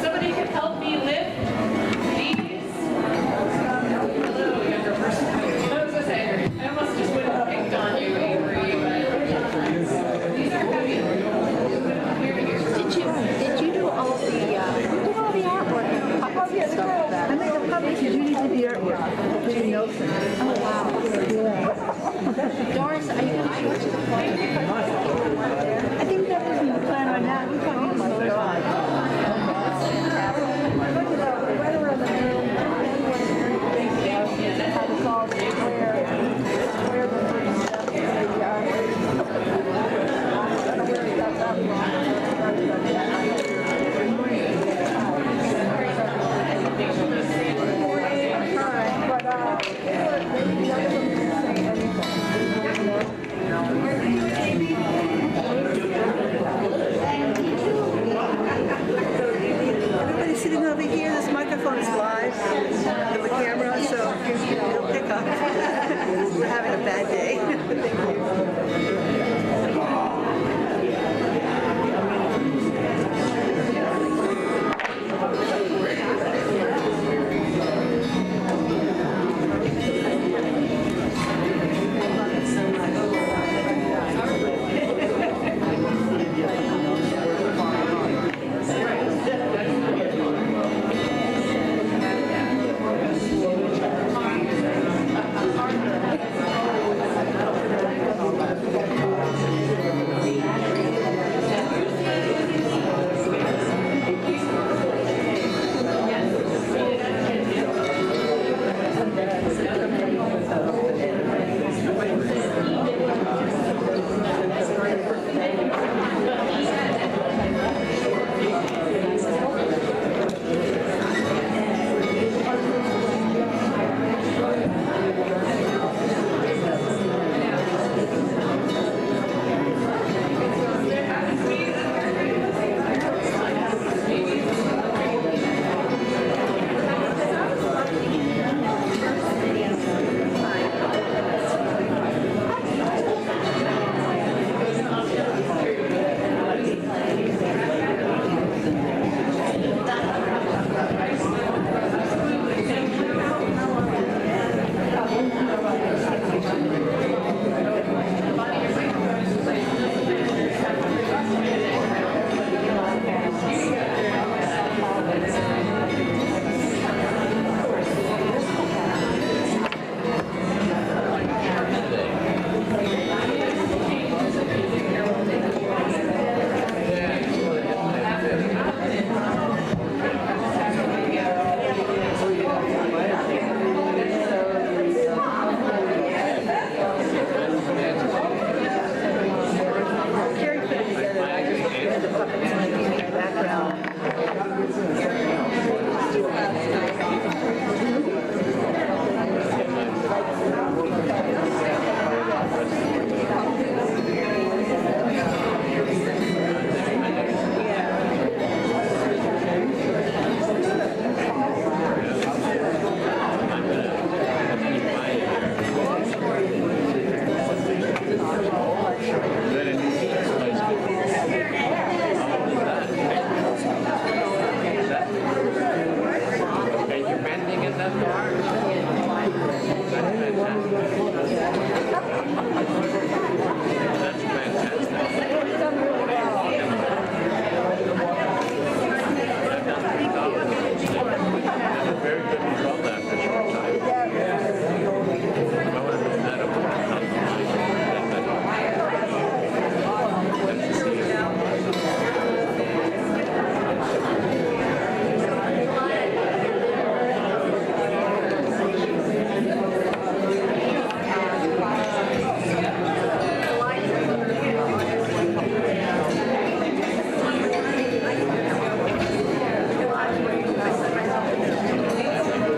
Somebody can help me lift these. Hello, younger person. I was gonna say, I almost just would have picked on you, Avery, but these are heavy. Did you do all the artwork? I think the public you need to be artwork. Judy Nelson. Oh wow. Doris, are you going to show us the photo? I think that was in the plan right now. We can't use my God. Right around the middle. How to call it where the stuff Everybody sitting over here, this microphone is live with the camera, so it'll pick up. We're having a bad day. Thank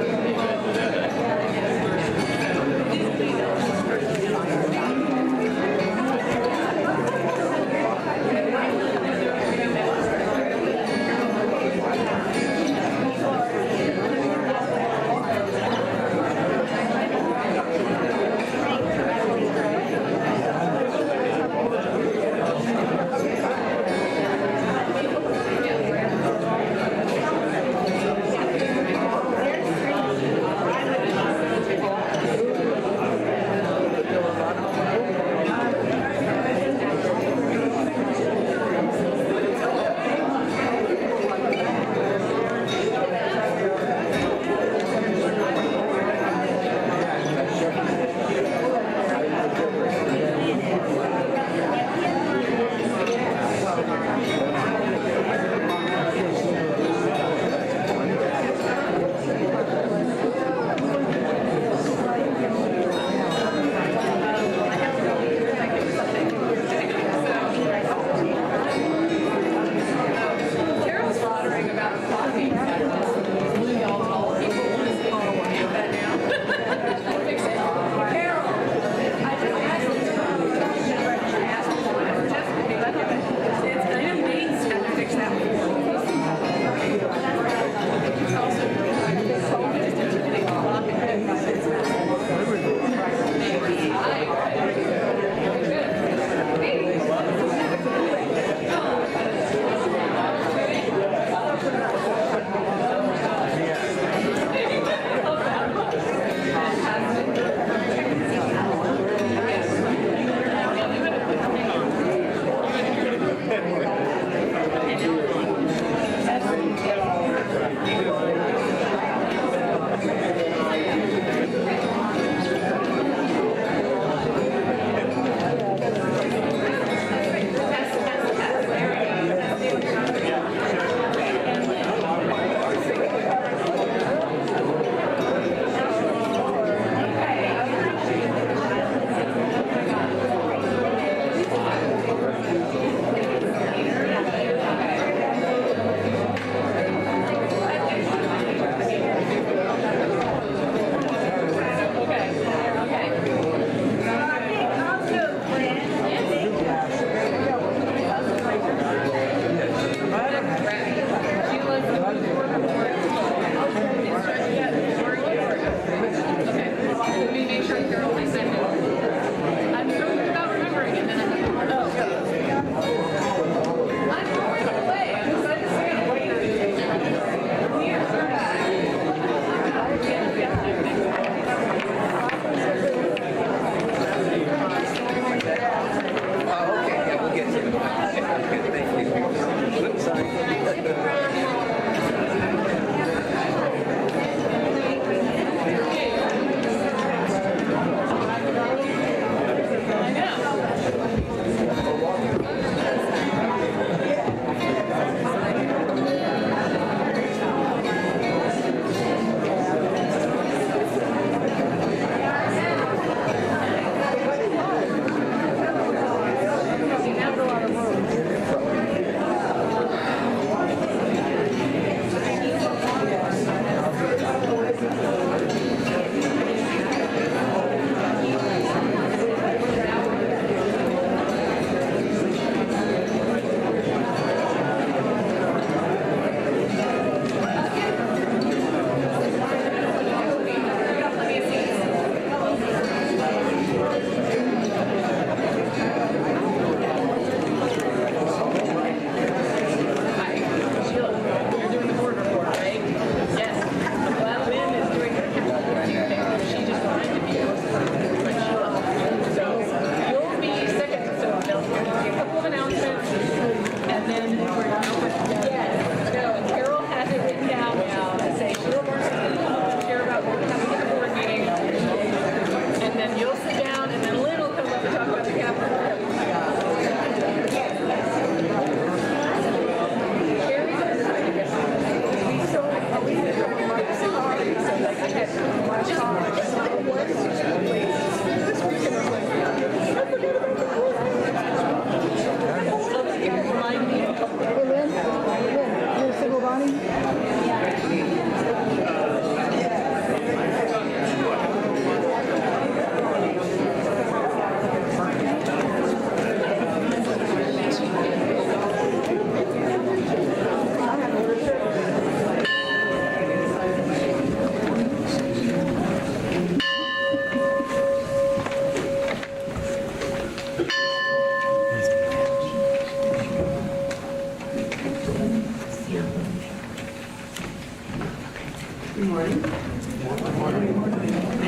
Good morning. My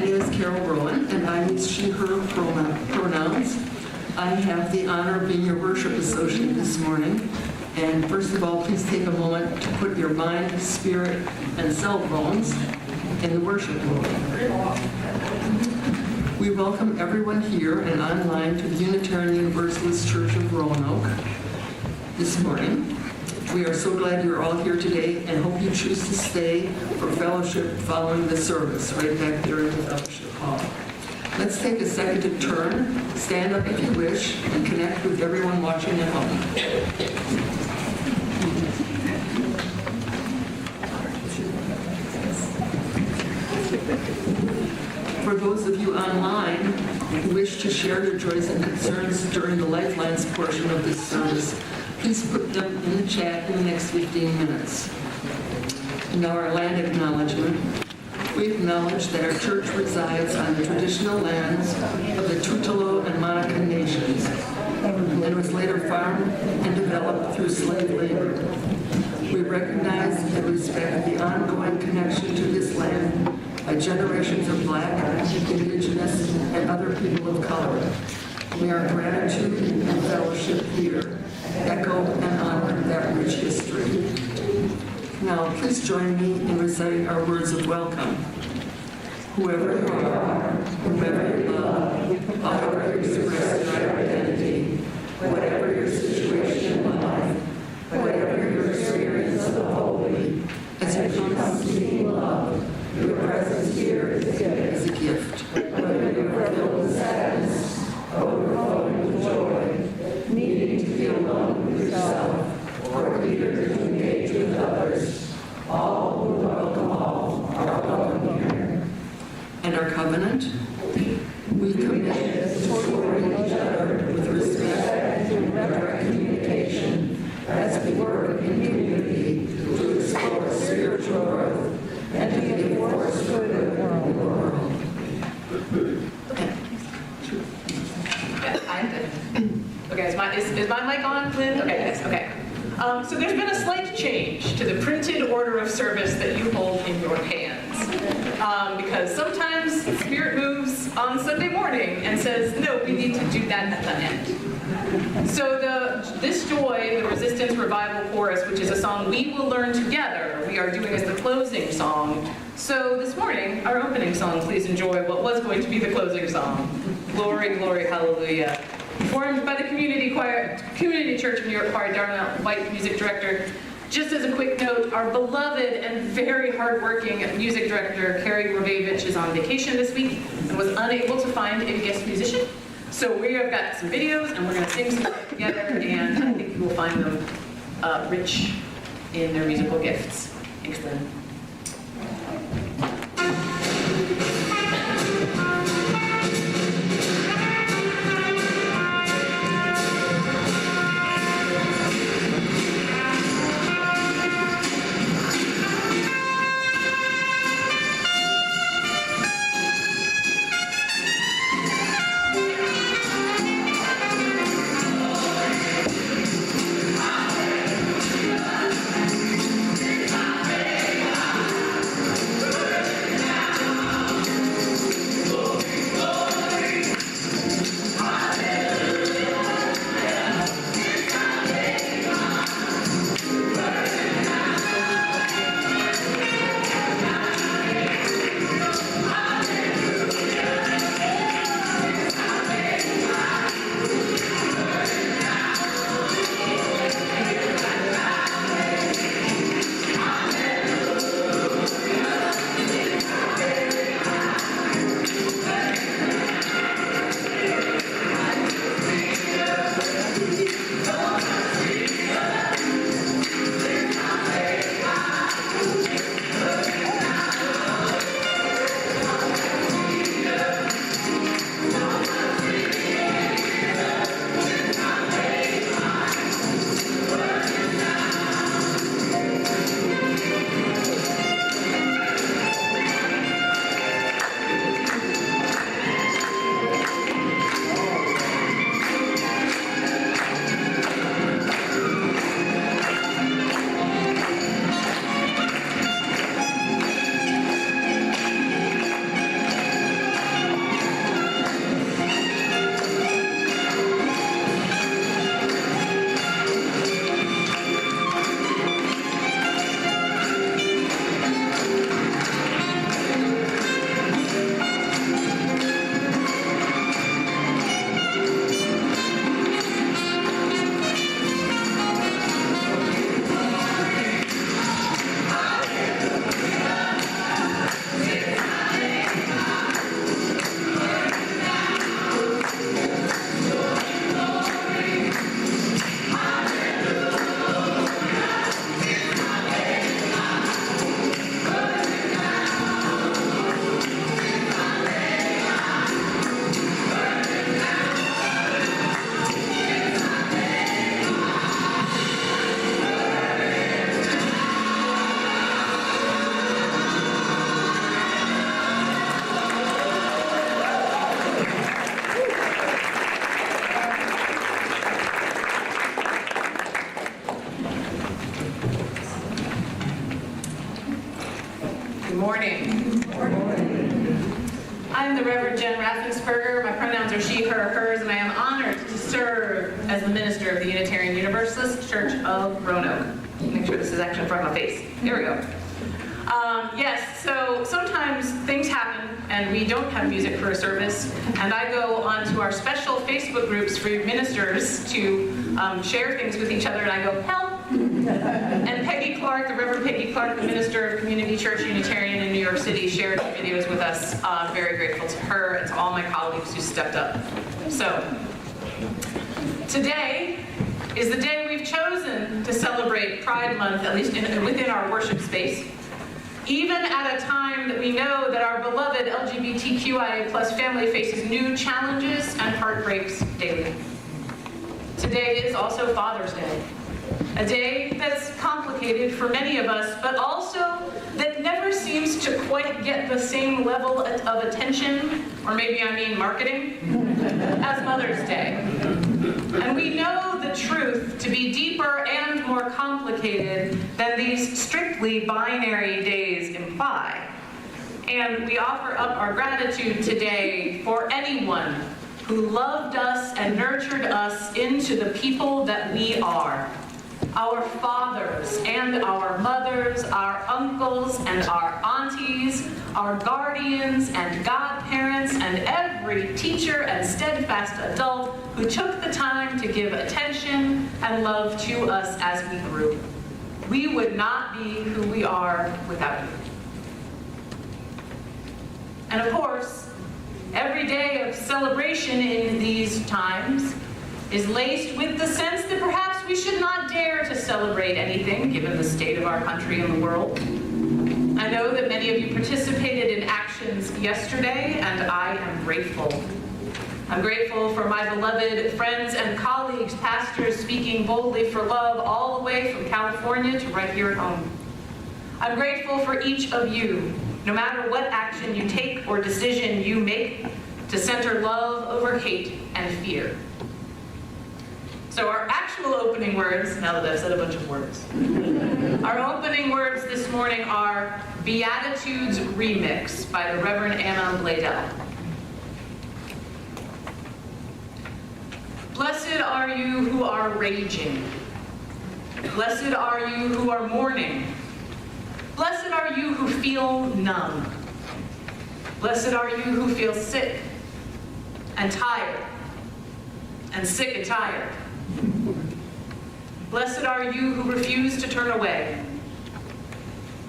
name is Carol Rowan, and I use she, her pronouns. I have the honor of being your worship associate this morning. And first of all, please take a moment to put your mind, spirit, and cell phones in the worship mode. We welcome everyone here and online to the Unitarian Universalist Church of Roanoke this morning. We are so glad you're all here today and hope you choose to stay for fellowship following the service right back there in the fellowship hall. Let's take a second to turn, stand up if you wish, and connect with everyone watching at home. For those of you online who wish to share your joys and concerns during the Lifelines portion of this service, please put them in the chat in the next 15 minutes. Now our land acknowledgement. We acknowledge that our church resides on the traditional lands of the Tutelo and Monacan nations and was later farmed and developed through slave labor. We recognize and respect the ongoing connection to this land by generations of Black, Indigenous, and other people of color. May our gratitude and fellowship here echo and honor that rich history. Now, please join me in reciting our words of welcome. Whoever you are, whoever you love, however you express your identity, whatever your situation in life, whatever your experience of holy, as you come seeking love, your presence here is a gift. Whether you are filled with sadness, overflowing with joy, needing to feel alone with yourself, or eager to engage with others, all who welcome all are welcome here. And our covenant, we commit to supporting each other with respect and direct communication as we work in community to explore spiritual growth and to be a force for good in the world. Okay, is my mic on, Lynn? Okay, yes, okay. So there's been a slight change to the printed order of service that you hold in your hands. Because sometimes Spirit moves on Sunday morning and says, no, we need to do that at the end. So this joy, the Resistance Revival Chorus, which is a song we will learn together, we are doing as the closing song. So this morning, our opening song, please enjoy what was going to be the closing song. Glory, glory, hallelujah. Performed by the Community Church of New York Choir, Darnell White, music director. Just as a quick note, our beloved and very hardworking music director, Carrie Ravevich, is on vacation this week and was unable to find a guest musician. So we have got some videos and we're going to sing some together, and I think you will find them rich in their musical gifts. Thanks, Lynn. Hallelujah. Good morning. I'm the Reverend Jen Raffensperger. My pronouns are she, her, hers, and I am honored to serve as the minister of the Unitarian Universalist Church of Roanoke. Make sure this is actually in front of my face. There we go. Yes, so sometimes things happen and we don't have music for a service, and I go onto our special Facebook groups for ministers to share things with each other, and I go, help! And Peggy Clark, the Reverend Peggy Clark, the minister of Community Church Unitarian in New York City, shared the videos with us. I'm very grateful to her and to all my colleagues who stepped up. So, today is the day we've chosen to celebrate Pride Month, at least within our worship space, even at a time that we know that our beloved LGBTQIA+ family faces new challenges and heartbreaks daily. Today is also Father's Day, a day that's complicated for many of us, but also that never seems to quite get the same level of attention, or maybe I mean marketing, as Mother's Day. And we know the truth to be deeper and more complicated than these strictly binary days imply. And we offer up our gratitude today for anyone who loved us and nurtured us into the people that we are. Our fathers and our mothers, our uncles and our aunties, our guardians and godparents, and every teacher and steadfast adult who took the time to give attention and love to us as we grew. We would not be who we are without you. And of course, every day of celebration in these times is laced with the sense that perhaps we should not dare to celebrate anything given the state of our country and the world. I know that many of you participated in actions yesterday, and I am grateful. I'm grateful for my beloved friends and colleagues, pastors speaking boldly for love all the way from California to right here at home. I'm grateful for each of you, no matter what action you take or decision you make, to center love over hate and fear. So our actual opening words, now that I've said a bunch of words, our opening words this morning are Beatitudes Remix by the Reverend Anna Bladel. Blessed are you who are raging. Blessed are you who are mourning. Blessed are you who feel numb. Blessed are you who feel sick and tired and sick and tired. Blessed are you who refuse to turn away.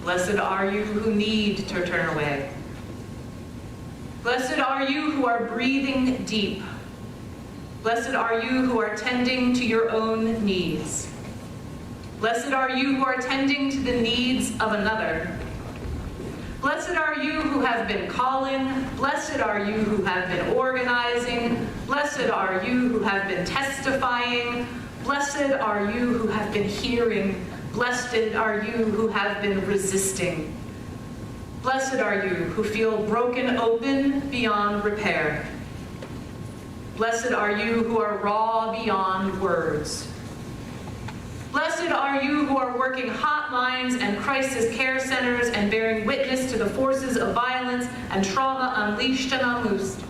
Blessed are you who need to turn away. Blessed are you who are breathing deep. Blessed are you who are tending to your own needs. Blessed are you who are tending to the needs of another. Blessed are you who have been calling. Blessed are you who have been organizing. Blessed are you who have been testifying. Blessed are you who have been hearing. Blessed are you who have been resisting. Blessed are you who feel broken open beyond repair. Blessed are you who are raw beyond words. Blessed are you who are working hotlines and crisis care centers and bearing witness to the forces of violence and trauma unleashed and unloosed.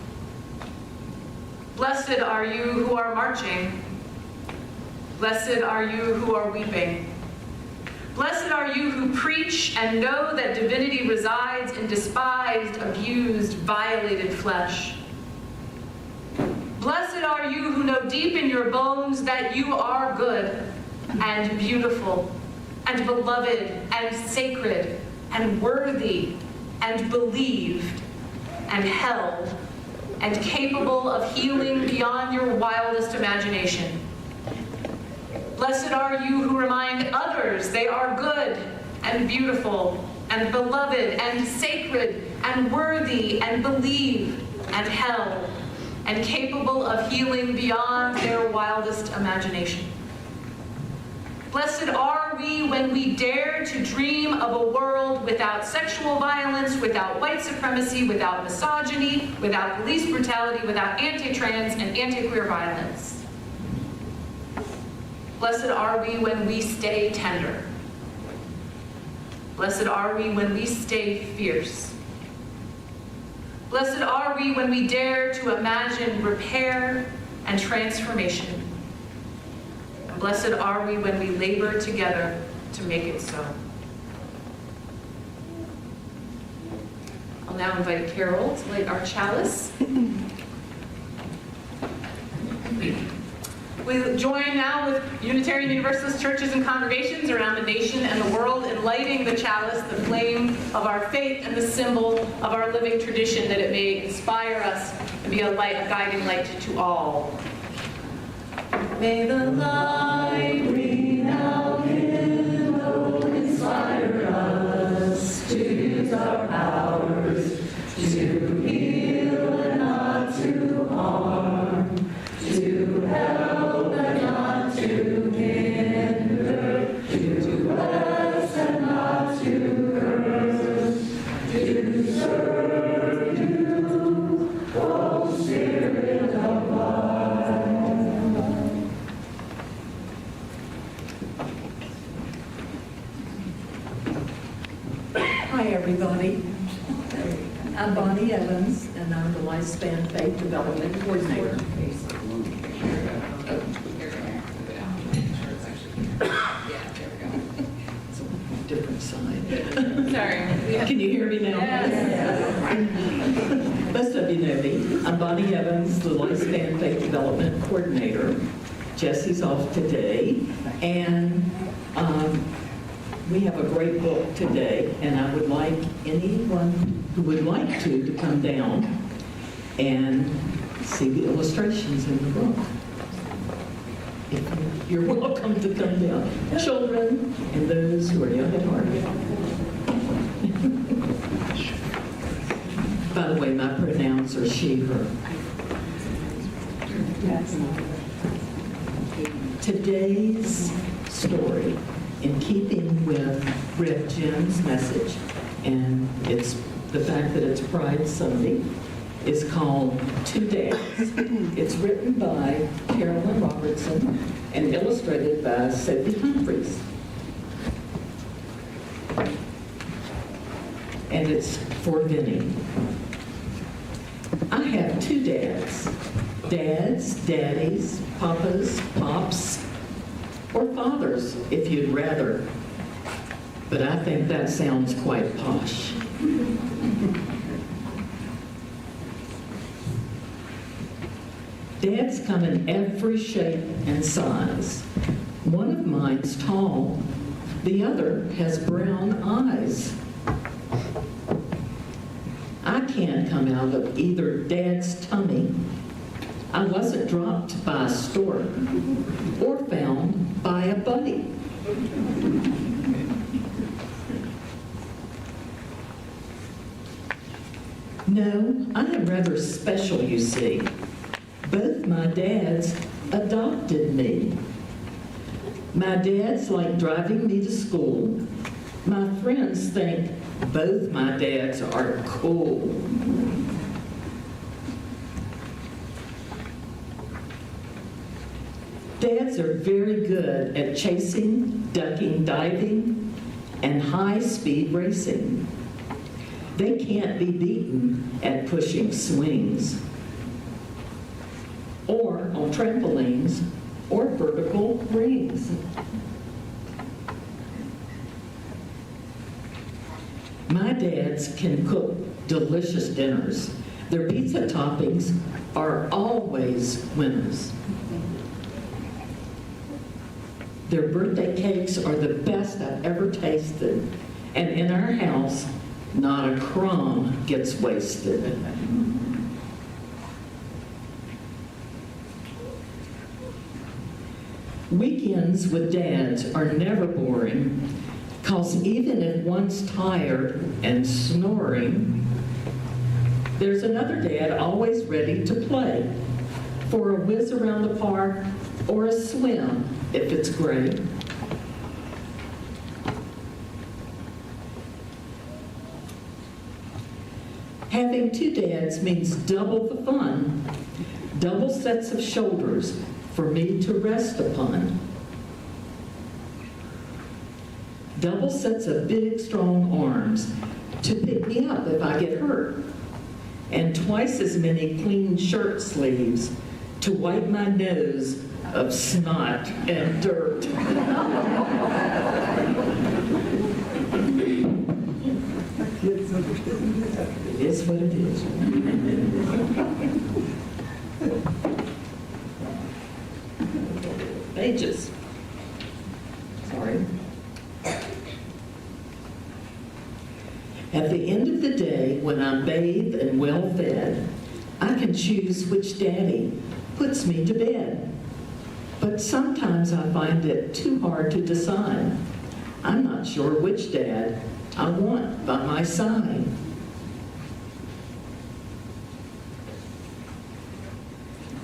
Blessed are you who are marching. Blessed are you who are weeping. Blessed are you who preach and know that divinity resides in despised, abused, violated flesh. Blessed are you who know deep in your bones that you are good and beautiful and beloved and sacred and worthy and believed and held and capable of healing beyond your wildest imagination. Blessed are you who remind others they are good and beautiful and beloved and sacred and worthy and believed and held and capable of healing beyond their wildest imagination. Blessed are we when we dare to dream of a world without sexual violence, without white supremacy, without misogyny, without police brutality, without anti-trans and anti-queer violence. Blessed are we when we stay tender. Blessed are we when we stay fierce. Blessed are we when we dare to imagine repair and transformation. And blessed are we when we labor together to make it so. I'll now invite Carol to light our chalice. We join now with Unitarian Universalist churches and congregations around the nation and the world in lighting the chalice, the flame of our faith and the symbol of our living tradition, that it may inspire us and be a light, a guiding light to all. May the light ring out will inspire us to use our powers to heal and not to harm, to help and not to hinder, to bless and not to curse, to serve you, O Spirit of God. Hi, everybody. I'm Bonnie Evans, and I'm the Lifespan Faith Development Coordinator. It's a different side. Sorry. Can you hear me now? Yes. Most of you know me. I'm Bonnie Evans, the Lifespan Faith Development Coordinator. Jesse's off today, and we have a great book today, and I would like anyone who would like to come down and see the illustrations in the book. You're welcome to come down. Children and those who are young at heart. By the way, my pronouns are she, her. Today's story, in keeping with Rev. Jim's message, and it's the fact that it's Pride Sunday, is called Two Dads. It's written by Carolyn Robertson and illustrated by Sophie Humphreys. And it's for Vinny. I have two dads. Dads, daddies, papas, pops, or fathers, if you'd rather. But I think that sounds quite posh. Dads come in every shape and size. One of mine's tall, the other has brown eyes. I can't come out of either dad's tummy. I wasn't dropped by a stork or found by a buddy. No, I am rather special, you see. Both my dads adopted me. My dads like driving me to school. My friends think both my dads are cool. Dads are very good at chasing, ducking, diving, and high-speed racing. They can't be beaten at pushing swings, or on trampolines, or vertical rings. My dads can cook delicious dinners. Their pizza toppings are always winners. Their birthday cakes are the best I've ever tasted. And in our house, not a crumb gets wasted. Weekends with dads are never boring, because even if one's tired and snoring, there's another dad always ready to play for a whiz around the park or a swim if it's gray. Having two dads means double the fun, double sets of shoulders for me to rest upon. double sets of big, strong arms to pick me up if I get hurt, and twice as many clean shirt sleeves to wipe my nose of snot and dirt. It is what it is. Pages. Sorry. At the end of the day, when I'm bathed and well fed, I can choose which daddy puts me to bed. But sometimes I find it too hard to decide. I'm not sure which dad I want by my side.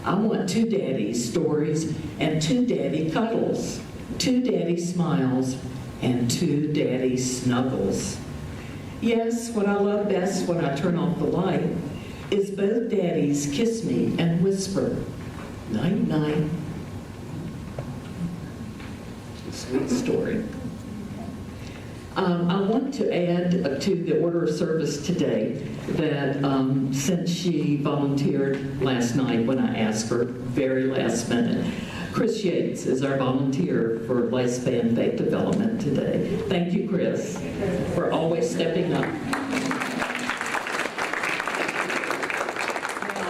I want two daddy stories and two daddy cuddles, two daddy smiles and two daddy snuggles. Yes, what I love best when I turn off the light is both daddies kiss me and whisper, night, night. Sweet story. I want to add to the order of service today that since she volunteered last night when I asked her very last minute, Chris Yates is our volunteer for Lifespan Faith Development today. Thank you, Chris, for always stepping up. Now,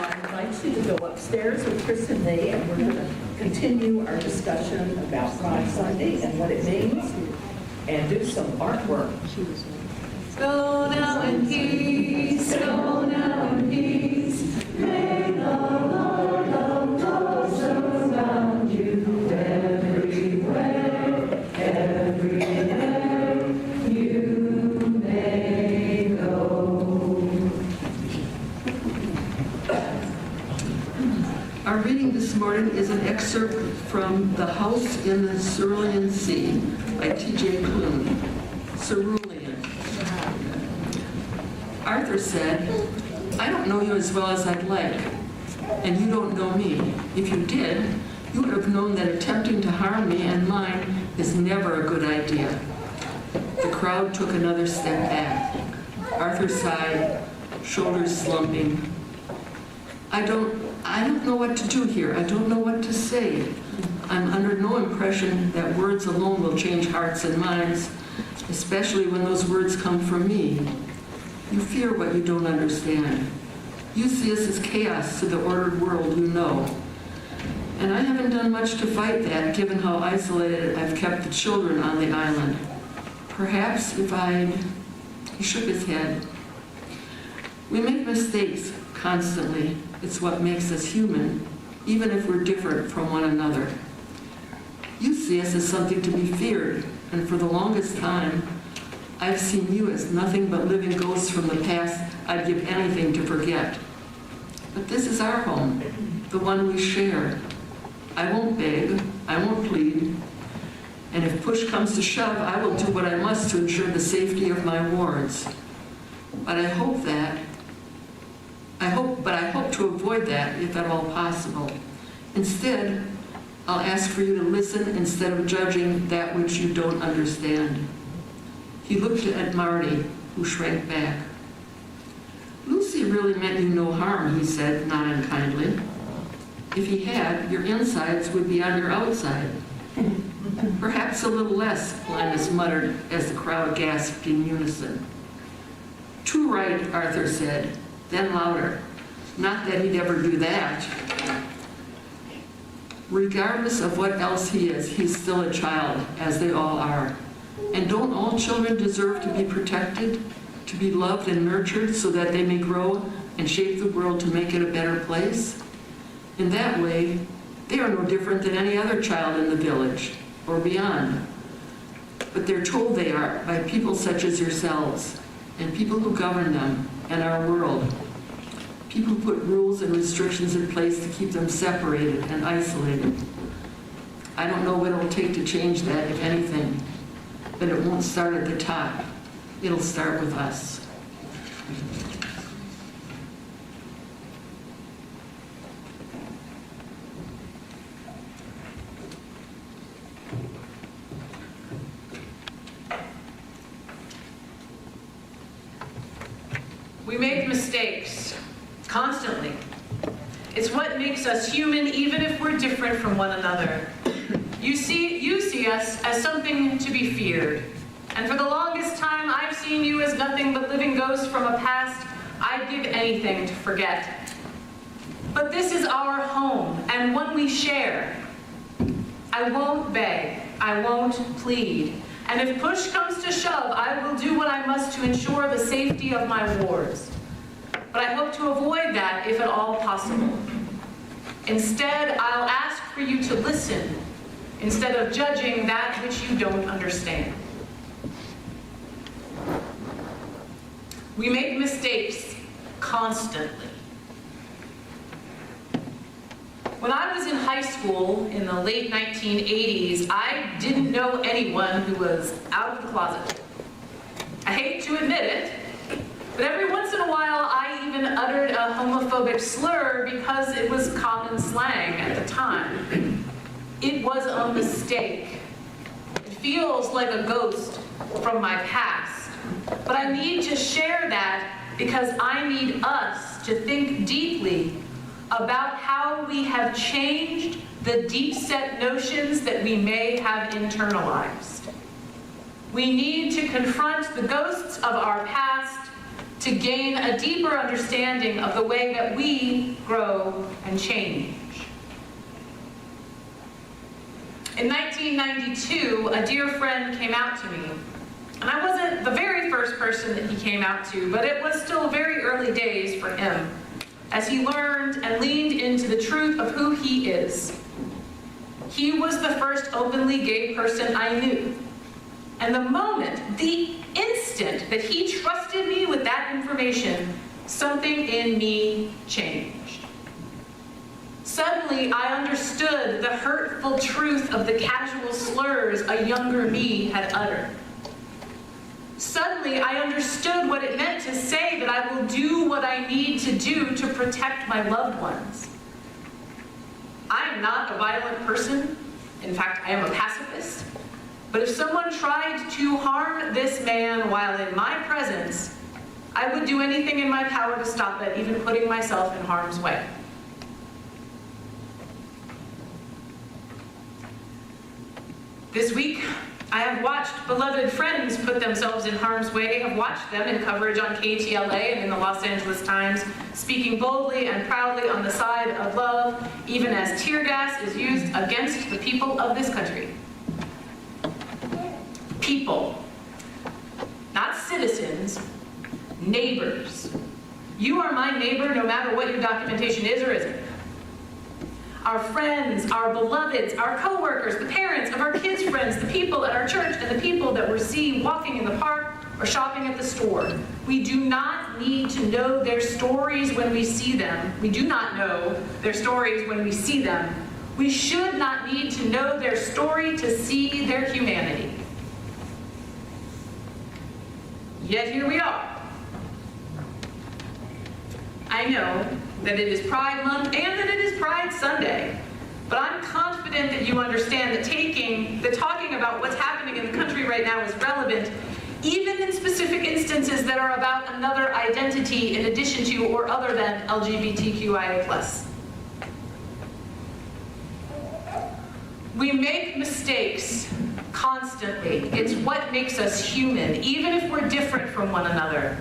I invite you to go upstairs with Chris and me, and we're going to continue our discussion about Pride Sunday and what it means, and do some artwork. Go now in peace, go now in peace. May the Lord of hosts surround you everywhere, everywhere you may go. Our reading this morning is an excerpt from The House in the Cerulean Sea by T.J. Klune. Cerulean. Arthur said, I don't know you as well as I'd like, and you don't know me. If you did, you would have known that attempting to harm me and mine is never a good idea. The crowd took another step back. Arthur sighed, shoulders slumping. I don't know what to do here. I don't know what to say. I'm under no impression that words alone will change hearts and minds, especially when those words come from me. You fear what you don't understand. You see us as chaos to the ordered world you know. And I haven't done much to fight that, given how isolated I've kept the children on the island. Perhaps if He shook his head. We make mistakes constantly. It's what makes us human, even if we're different from one another. You see us as something to be feared, and for the longest time, I've seen you as nothing but living ghosts from the past I'd give anything to forget. But this is our home, the one we share. I won't beg, I won't plead, and if push comes to shove, I will do what I must to ensure the safety of my wards. But I hope to avoid that if at all possible. Instead, I'll ask for you to listen instead of judging that which you don't understand. He looked at Marty, who shrank back. Lucy really meant you no harm, he said, not unkindly. If he had, your insides would be on your outside. Perhaps a little less, Linus muttered as the crowd gasped in unison. Too right, Arthur said, then louder. Not that he'd ever do that. Regardless of what else he is, he's still a child, as they all are. And don't all children deserve to be protected, to be loved and nurtured so that they may grow and shape the world to make it a better place? In that way, they are no different than any other child in the village or beyond. But they're told they are by people such as yourselves and people who govern them and our world. People put rules and restrictions in place to keep them separated and isolated. I don't know what it'll take to change that, if anything, but it won't start at the top. It'll start with us. We make mistakes constantly. It's what makes us human, even if we're different from one another. You see us as something to be feared. And for the longest time, I've seen you as nothing but living ghosts from a past I'd give anything to forget. But this is our home, and one we share. I won't beg, I won't plead, and if push comes to shove, I will do what I must to ensure the safety of my wards. But I hope to avoid that if at all possible. Instead, I'll ask for you to listen, instead of judging that which you don't understand. We make mistakes constantly. When I was in high school in the late 1980s, I didn't know anyone who was out of the closet. I hate to admit it, but every once in a while I even uttered a homophobic slur because it was common slang at the time. It was a mistake. It feels like a ghost from my past, but I need to share that because I need us to think deeply about how we have changed the deep-set notions that we may have internalized. We need to confront the ghosts of our past to gain a deeper understanding of the way that we grow and change. In 1992, a dear friend came out to me, and I wasn't the very first person that he came out to, but it was still very early days for him, as he learned and leaned into the truth of who he is. He was the first openly gay person I knew. And the moment, the instant that he trusted me with that information, something in me changed. Suddenly, I understood the hurtful truth of the casual slurs a younger me had uttered. Suddenly, I understood what it meant to say that I will do what I need to do to protect my loved ones. I am not a violent person. In fact, I am a pacifist. But if someone tried to harm this man while in my presence, I would do anything in my power to stop it, even putting myself in harm's way. This week, I have watched beloved friends put themselves in harm's way. I've watched them in coverage on KTLA and in the Los Angeles Times, speaking boldly and proudly on the side of love, even as tear gas is used against the people of this country. People, not citizens, neighbors. You are my neighbor no matter what your documentation is or isn't. Our friends, our beloveds, our co-workers, the parents of our kids' friends, the people at our church, and the people that we see walking in the park or shopping at the store. We do not need to know their stories when we see them. We do not know their stories when we see them. We should not need to know their story to see their humanity. Yet here we are. I know that it is Pride Month and that it is Pride Sunday, but I'm confident that you understand that talking about what's happening in the country right now is relevant, even in specific instances that are about another identity in addition to or other than LGBTQIA+. We make mistakes constantly. It's what makes us human, even if we're different from one another.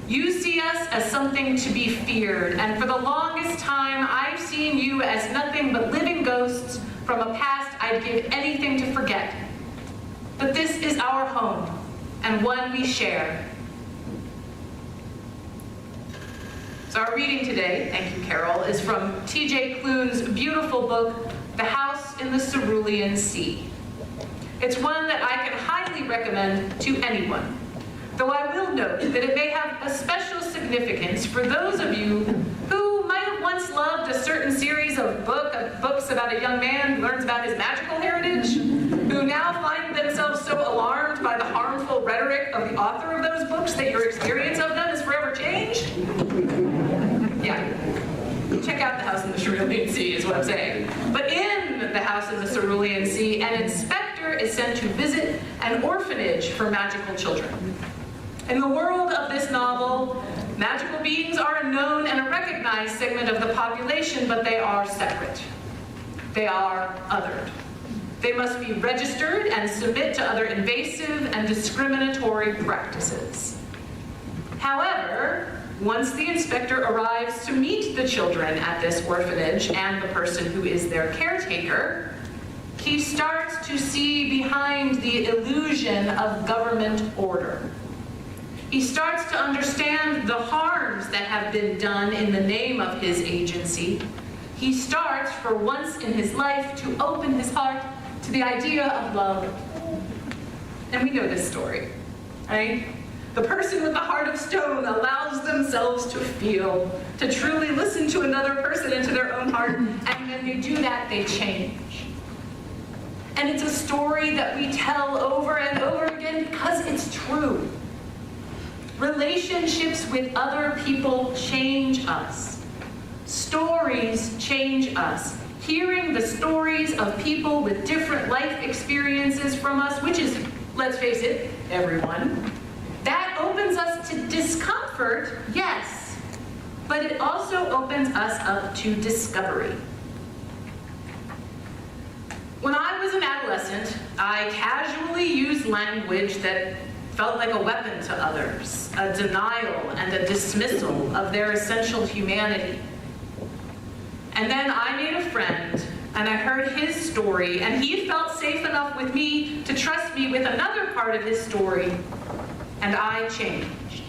You see us as something to be feared, and for the longest time, I've seen you as nothing but living ghosts from a past I'd give anything to forget. But this is our home, and one we share. So our reading today, thank you, Carol, is from T.J. Klune's beautiful book, The House in the Cerulean Sea. It's one that I can highly recommend to anyone. Though I will note that it may have a special significance for those of you who might have once loved a certain series of books about a young man who learns about his magical heritage, who now find themselves so alarmed by the harmful rhetoric of the author of those books that your experience of them is forever changed. Yeah. Check out The House in the Cerulean Sea is what I'm saying. But in The House in the Cerulean Sea, an inspector is sent to visit an orphanage for magical children. In the world of this novel, Magical beings are a known and a recognized segment of the population, but they are separate. They are othered. They must be registered and submit to other invasive and discriminatory practices. However, once the inspector arrives to meet the children at this orphanage and the person who is their caretaker, he starts to see behind the illusion of government order. He starts to understand the harms that have been done in the name of his agency. He starts, for once in his life, to open his heart to the idea of love. And we know this story, right? The person with the heart of stone allows themselves to feel, to truly listen to another person and to their own heart, and when they do that, they change. And it's a story that we tell over and over again because it's true. Relationships with other people change us. Stories change us. Hearing the stories of people with different life experiences from us, which is, let's face it, everyone, that opens us to discomfort, yes, but it also opens us up to discovery. When I was an adolescent, I casually used language that felt like a weapon to others, a denial and a dismissal of their essential humanity. And then I made a friend, and I heard his story, and he felt safe enough with me to trust me with another part of his story, and I changed.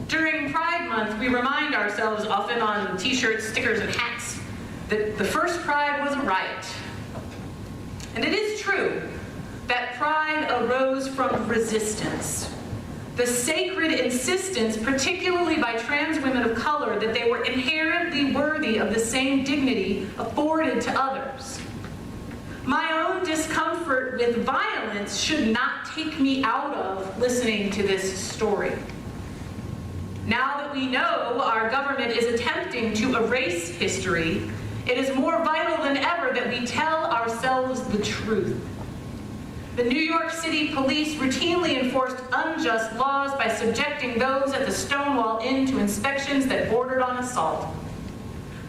During Pride Month, we remind ourselves, often on t-shirts, stickers, and hats, that the first Pride was a riot. And it is true that Pride arose from resistance. The sacred insistence, particularly by trans women of color, that they were inherently worthy of the same dignity afforded to others. My own discomfort with violence should not take me out of listening to this story. Now that we know our government is attempting to erase history, it is more vital than ever that we tell ourselves the truth. The New York City police routinely enforced unjust laws by subjecting those at the Stonewall Inn to inspections that bordered on assault.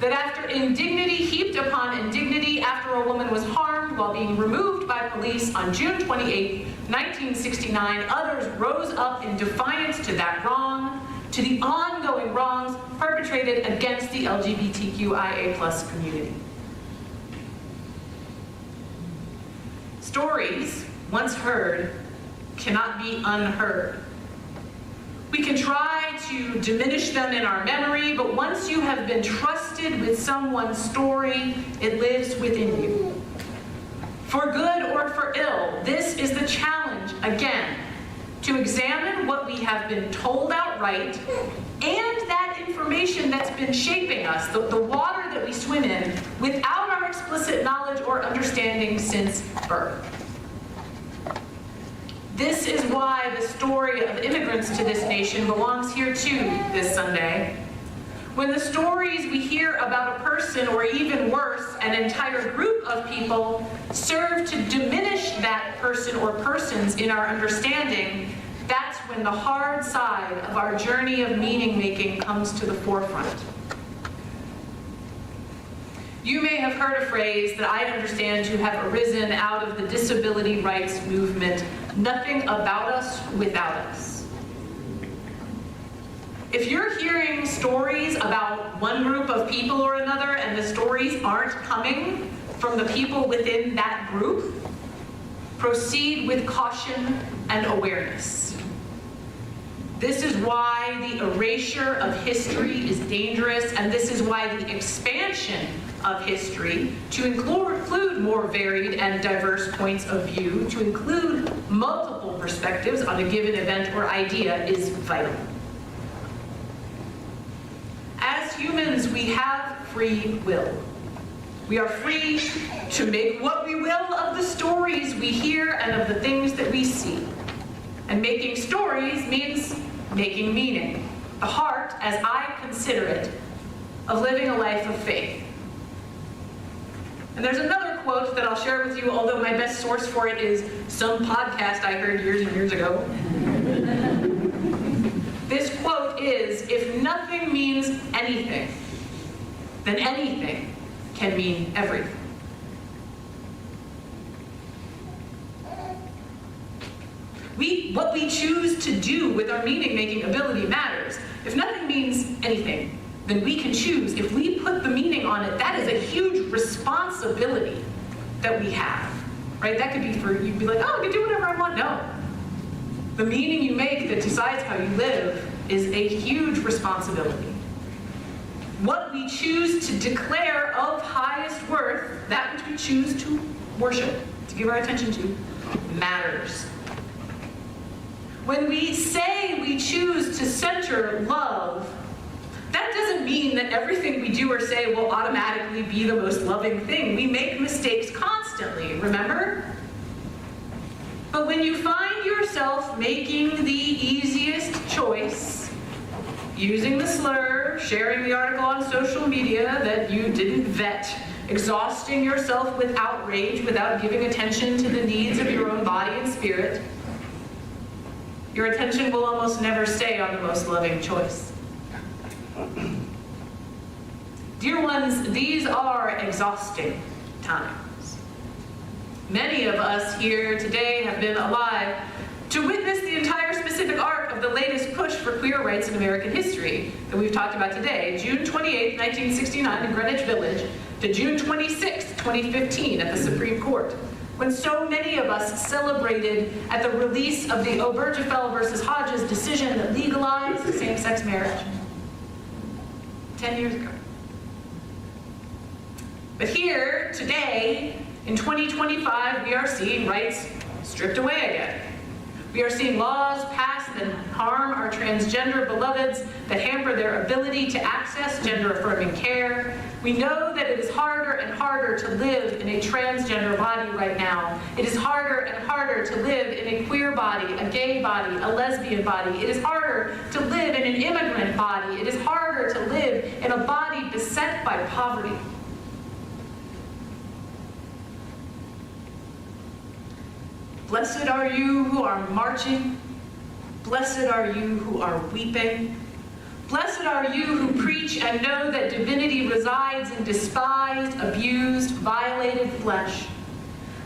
That after indignity heaped upon indignity after a woman was harmed while being removed by police on June 28, 1969, others rose up in defiance to that wrong, to the ongoing wrongs perpetrated against the LGBTQIA+ community. Stories, once heard, cannot be unheard. We can try to diminish them in our memory, but once you have been trusted with someone's story, it lives within you. For good or for ill, this is the challenge, again, to examine what we have been told outright and that information that's been shaping us, the water that we swim in, without our explicit knowledge or understanding since birth. This is why the story of immigrants to this nation belongs here too this Sunday. When the stories we hear about a person, or even worse, an entire group of people, serve to diminish that person or persons in our understanding, that's when the hard side of our journey of meaning-making comes to the forefront. You may have heard a phrase that I understand to have arisen out of the disability rights movement, nothing about us without us. If you're hearing stories about one group of people or another and the stories aren't coming from the people within that group, proceed with caution and awareness. This is why the erasure of history is dangerous, and this is why the expansion of history to include more varied and diverse points of view, to include multiple perspectives on a given event or idea is vital. As humans, we have free will. We are free to make what we will of the stories we hear and of the things that we see. And making stories means making meaning, the heart, as I consider it, of living a life of faith. And there's another quote that I'll share with you, although my best source for it is some podcast I heard years and years ago. This quote is, "If nothing means anything, then anything can mean everything." What we choose to do with our meaning-making ability matters. If nothing means anything, then we can choose. If we put the meaning on it, that is a huge responsibility that we have, right? That could be for, you'd be like, oh, I can do whatever I want. No. The meaning you make that decides how you live is a huge responsibility. What we choose to declare of highest worth, that which we choose to worship, to give our attention to, matters. When we say we choose to center love, that doesn't mean that everything we do or say will automatically be the most loving thing. We make mistakes constantly, remember? But when you find yourself making the easiest choice, using the slur, sharing the article on social media that you didn't vet, exhausting yourself with outrage without giving attention to the needs of your own body and spirit, your attention will almost never stay on the most loving choice. Dear ones, these are exhausting times. Many of us here today have been alive to witness the entire specific arc of the latest push for queer rights in American history that we've talked about today, June 28, 1969 in Greenwich Village, to June 26, 2015 at the Supreme Court, when so many of us celebrated at the release of the Obergefell versus Hodges decision that legalized same-sex marriage 10 years ago. But here, today, in 2025, we are seeing rights stripped away again. We are seeing laws passed that harm our transgender beloveds, that hamper their ability to access gender-affirming care. We know that it is harder and harder to live in a transgender body right now. It is harder and harder to live in a queer body, a gay body, a lesbian body. It is harder to live in an immigrant body. It is harder to live in a body beset by poverty. Blessed are you who are marching. Blessed are you who are weeping. Blessed are you who preach and know that divinity resides in despised, abused, violated flesh.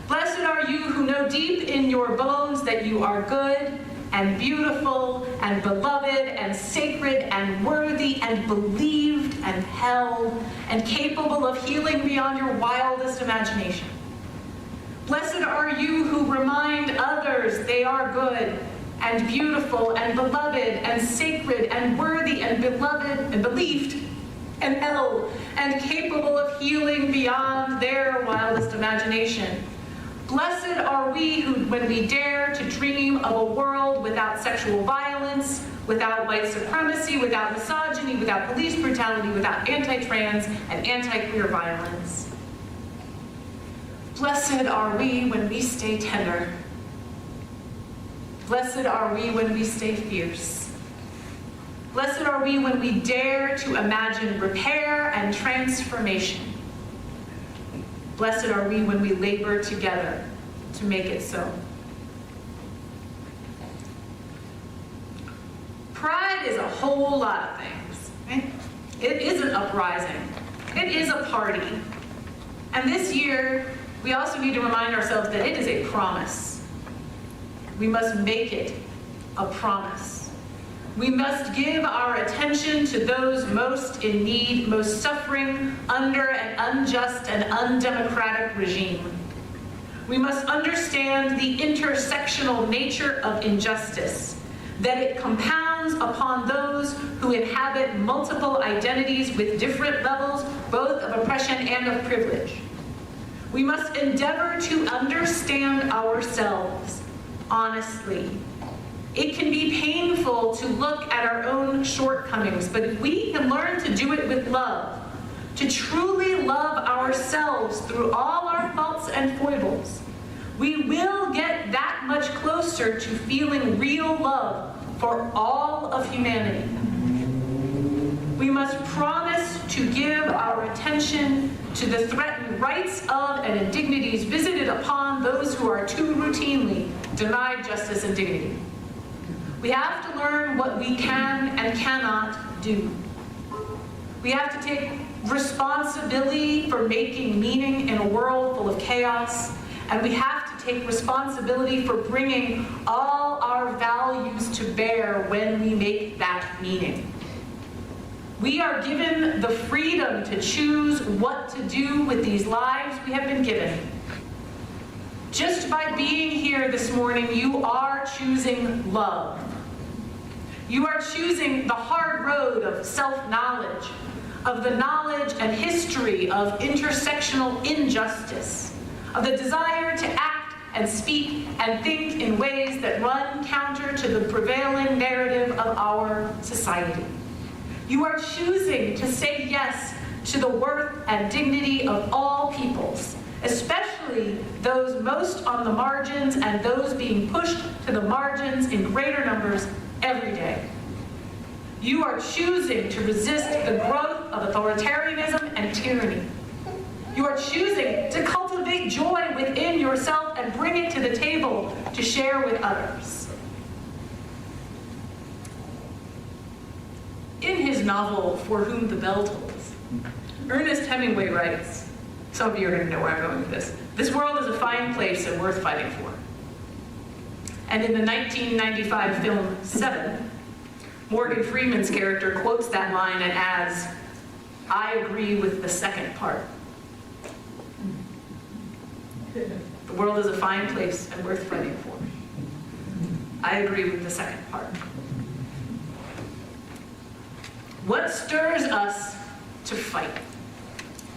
Blessed are you who know deep in your bones that you are good and beautiful and beloved and sacred and worthy and believed and held and capable of healing beyond your wildest imagination. Blessed are you who remind others they are good and beautiful and beloved and sacred and worthy and beloved and believed and held and capable of healing beyond their wildest imagination. Blessed are we who, when we dare to dream of a world without sexual violence, without white supremacy, without misogyny, without police brutality, without anti-trans and anti-queer violence. Blessed are we when we stay tender. Blessed are we when we stay fierce. Blessed are we when we dare to imagine repair and transformation. Blessed are we when we labor together to make it so. Pride is a whole lot of things. Right? It is an uprising. It is a party. And this year, we also need to remind ourselves that it is a promise. We must make it a promise. We must give our attention to those most in need, most suffering under an unjust and undemocratic regime. We must understand the intersectional nature of injustice, that it compounds upon those who inhabit multiple identities with different levels, both of oppression and of privilege. We must endeavor to understand ourselves honestly. It can be painful to look at our own shortcomings, but if we can learn to do it with love, to truly love ourselves through all our faults and foibles, we will get that much closer to feeling real love for all of humanity. We must promise to give our attention to the threatened rights of and indignities visited upon those who are too routinely denied justice and dignity. We have to learn what we can and cannot do. We have to take responsibility for making meaning in a world full of chaos, and we have to take responsibility for bringing all our values to bear when we make that meaning. We are given the freedom to choose what to do with these lives we have been given. Just by being here this morning, you are choosing love. You are choosing the hard road of self-knowledge, of the knowledge and history of intersectional injustice, of the desire to act and speak and think in ways that run counter to the prevailing narrative of our society. You are choosing to say yes to the worth and dignity of all peoples, especially those most on the margins and those being pushed to the margins in greater numbers every day. You are choosing to resist the growth of authoritarianism and tyranny. You are choosing to cultivate joy within yourself and bring it to the table to share with others. In his novel, For Whom the Bell Tolls, Ernest Hemingway writes, some of you are going to know where I'm going with this, "This world is a fine place and worth fighting for." And in the 1995 film Seven, Morgan Freeman's character quotes that line and adds, "I agree with the second part." The world is a fine place and worth fighting for. I agree with the second part. What stirs us to fight?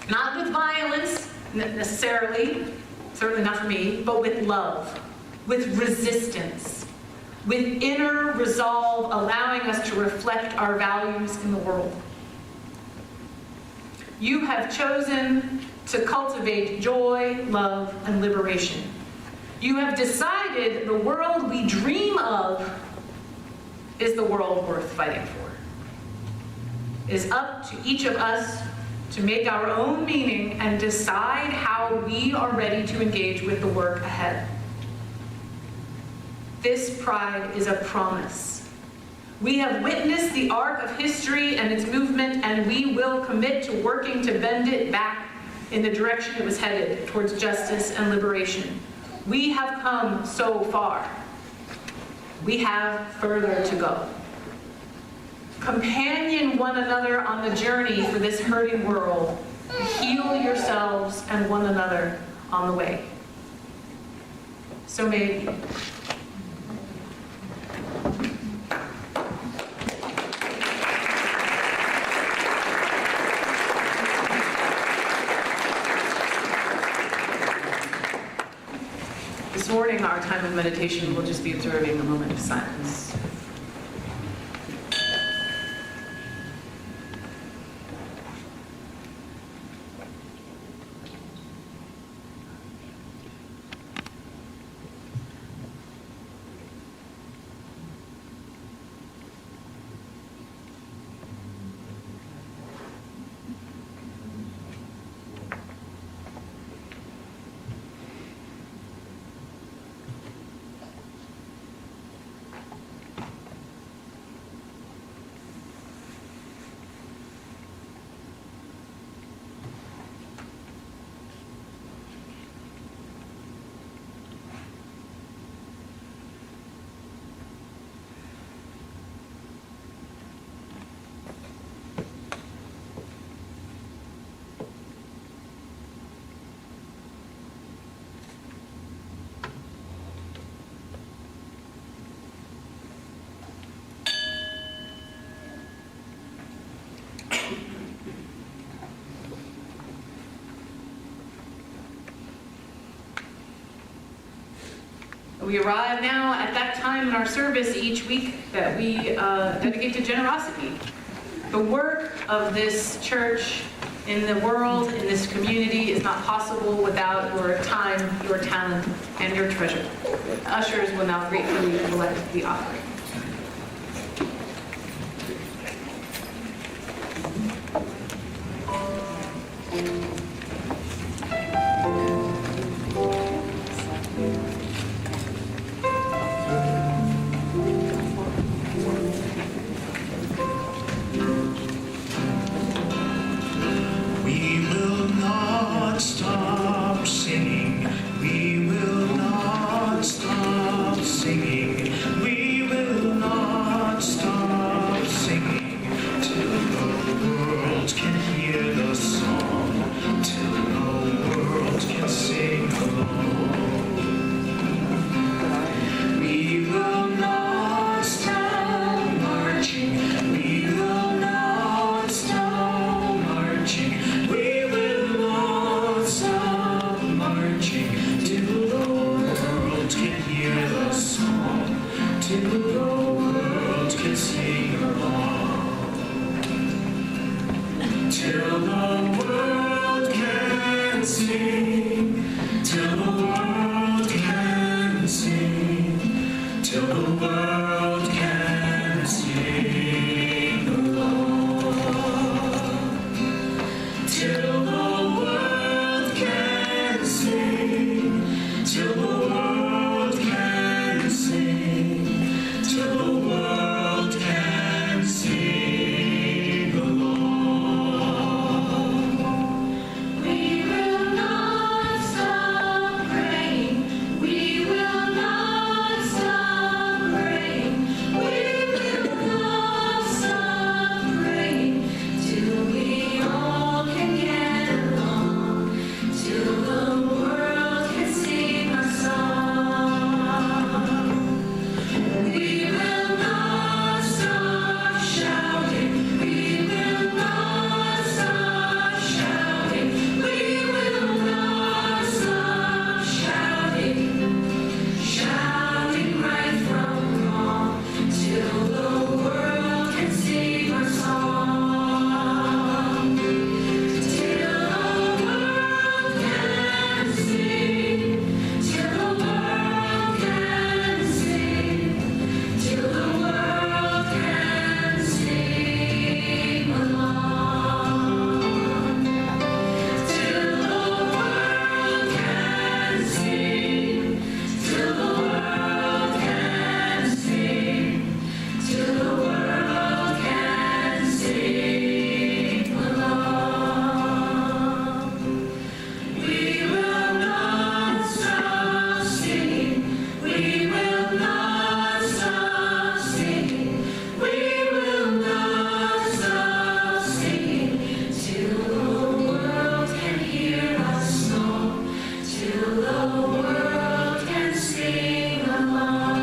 Not with violence, necessarily, certainly not for me, but with love, with resistance, with inner resolve, allowing us to reflect our values in the world. You have chosen to cultivate joy, love, and liberation. You have decided the world we dream of is the world worth fighting for. It is up to each of us to make our own meaning and decide how we are ready to engage with the work ahead. This pride is a promise. We have witnessed the arc of history and its movement, and we will commit to working to bend it back in the direction it was headed, towards justice and liberation. We have come so far. We have further to go. Companion one another on the journey for this hurting world. Heal yourselves and one another on the way. So may it be. This morning, our time of meditation will just be observing a moment of silence. We arrive now at that time in our service each week that we dedicate to generosity. The work of this church in the world, in this community, is not possible without your time, your talent, and your treasure. The ushers will now gratefully collect the offering. till the world can sing along, till the world can sing, till the world can sing, till the world can sing along, till the world can sing, till the world can sing, till the world can sing along. We will not stop praying. We will not stop praying. We will not stop praying till we all can get along, till the world can sing our song. We will not stop shouting. We will not stop shouting. We will not stop shouting. Shouting right from wrong till the world can sing our song. Till the world can sing. Till the world can sing. Till the world can sing along. Till the world can sing. Till the world can sing. Till the world can sing along. We will not stop singing. We will not stop singing. We will not stop singing till the world can hear our song, till the world can sing along.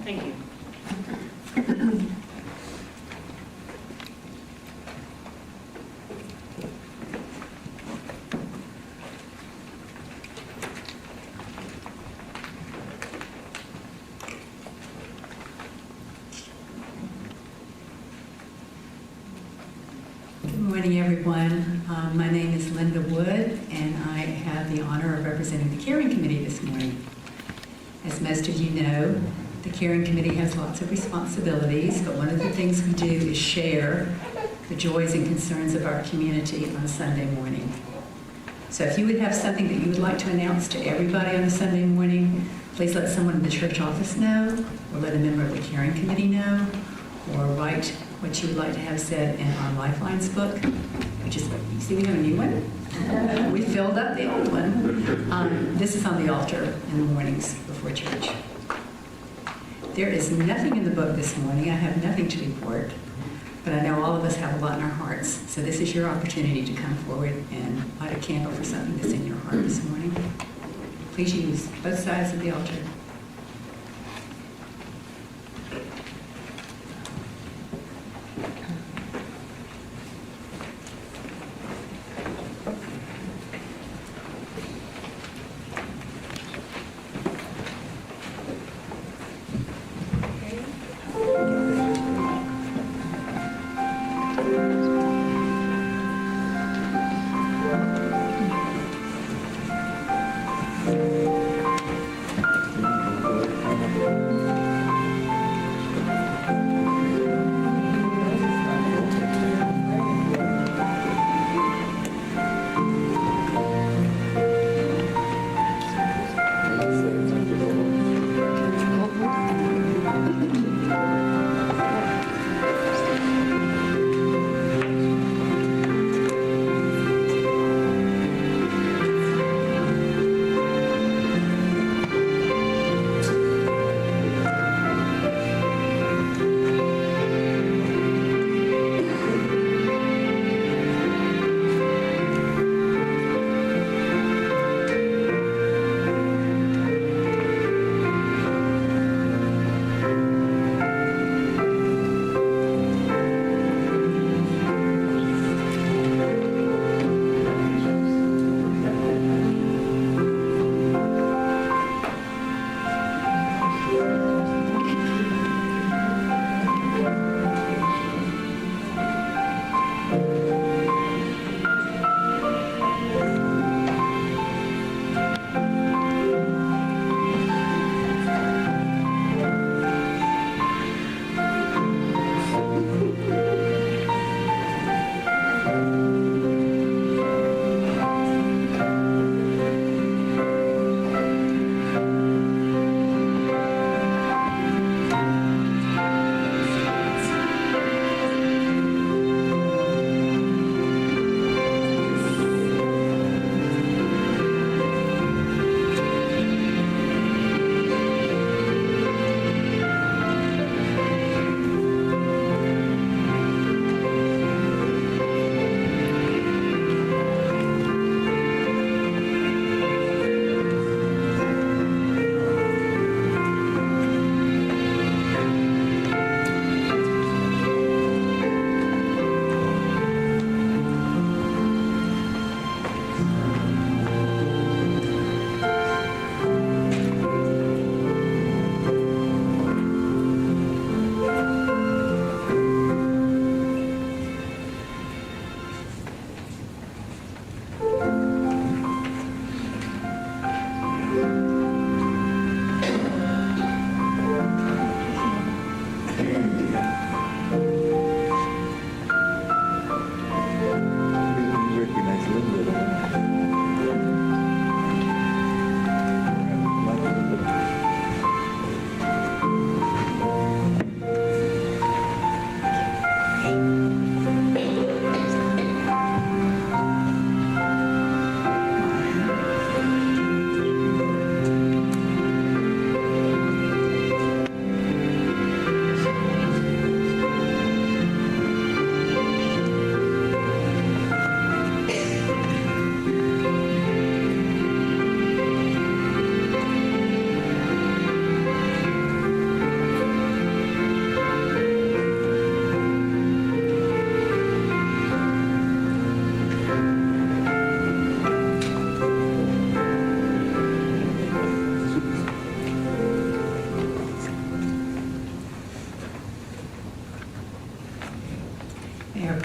Thank you. Good morning, everyone. My name is Linda Wood, and I have the honor of representing the Caring Committee this morning. As most of you know, the Caring Committee has lots of responsibilities, but one of the things we do is share the joys and concerns of our community on a Sunday morning. So if you would have something that you would like to announce to everybody on a Sunday morning, please let someone in the church office know, or let a member of the Caring Committee know, or write what you would like to have said in our Lifelines book, which is, you see we have a new one? We filled up the old one. This is on the altar in the mornings before church. There is nothing in the book this morning. I have nothing to report, but I know all of us have a lot in our hearts. So this is your opportunity to come forward and light a candle for something that's in your heart this morning. Please use both sides of the altar.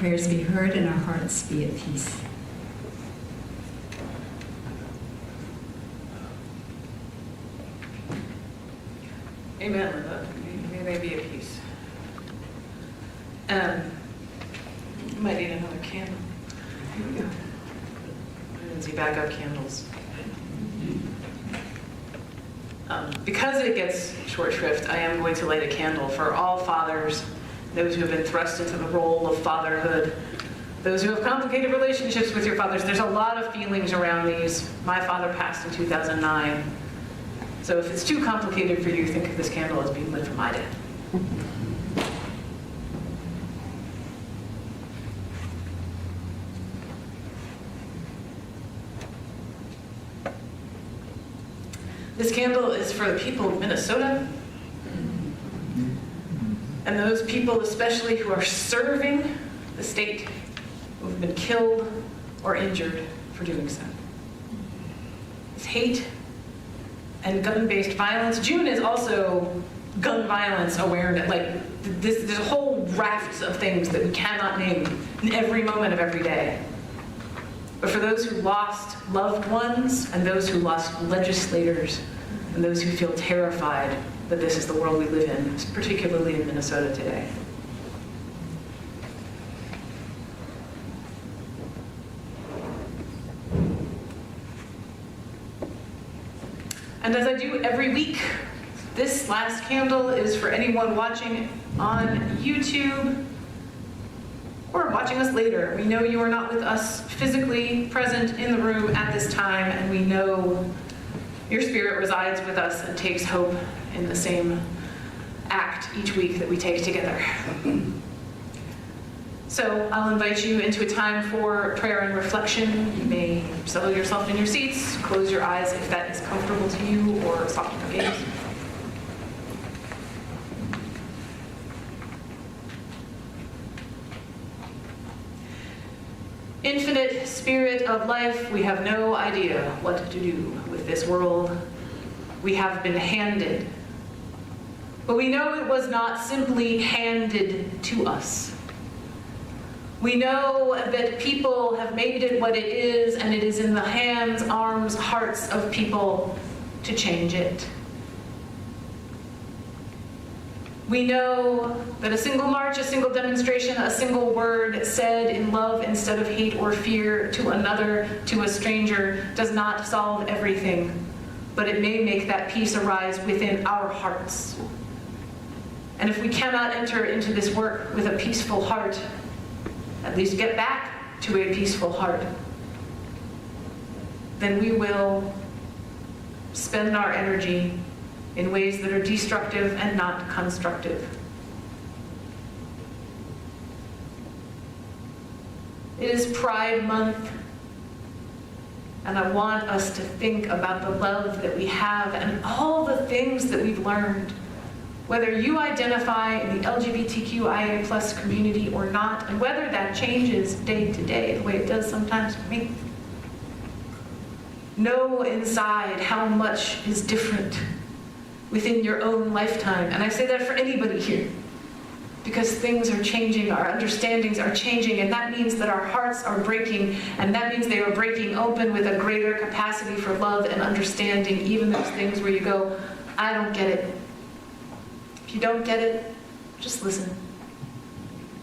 prayers be heard and our hearts be at peace. Amen, Linda. May they be at peace. Might need another candle. Here we go. Emergency backup candles. Because it gets short shrift, I am going to light a candle for all fathers, those who have been thrust into the role of fatherhood, those who have complicated relationships with your fathers. There's a lot of feelings around these. My father passed in 2009. So if it's too complicated for you, think of this candle as being lit for my dad. This candle is for the people of Minnesota, and those people especially who are serving the state, who have been killed or injured for doing so. This hate and gun-based violence. June is also gun violence awareness. Like, there's a whole raft of things that we cannot name in every moment of every day. But for those who lost loved ones, and those who lost legislators, and those who feel terrified that this is the world we live in, particularly in Minnesota today. And as I do every week, this last candle is for anyone watching on YouTube or watching us later. We know you are not with us physically present in the room at this time, and we know your spirit resides with us and takes hope in the same act each week that we take together. So I'll invite you into a time for prayer and reflection. You may settle yourself in your seats, close your eyes if that is comfortable to you, or soften your gaze. Infinite Spirit of life, we have no idea what to do with this world we have been handed. But we know it was not simply handed to us. We know that people have made it what it is, and it is in the hands, arms, hearts of people to change it. We know that a single march, a single demonstration, a single word said in love instead of hate or fear to another, to a stranger, does not solve everything, but it may make that peace arise within our hearts. And if we cannot enter into this work with a peaceful heart, at least get back to a peaceful heart, then we will spend our energy in ways that are destructive and not constructive. It is Pride Month, and I want us to think about the love that we have and all the things that we've learned, whether you identify in the LGBTQIA+ community or not, and whether that changes day to day the way it does sometimes for me. Know inside how much is different within your own lifetime. And I say that for anybody here, because things are changing, our understandings are changing, and that means that our hearts are breaking, and that means they are breaking open with a greater capacity for love and understanding, even those things where you go, I don't get it. If you don't get it, just listen.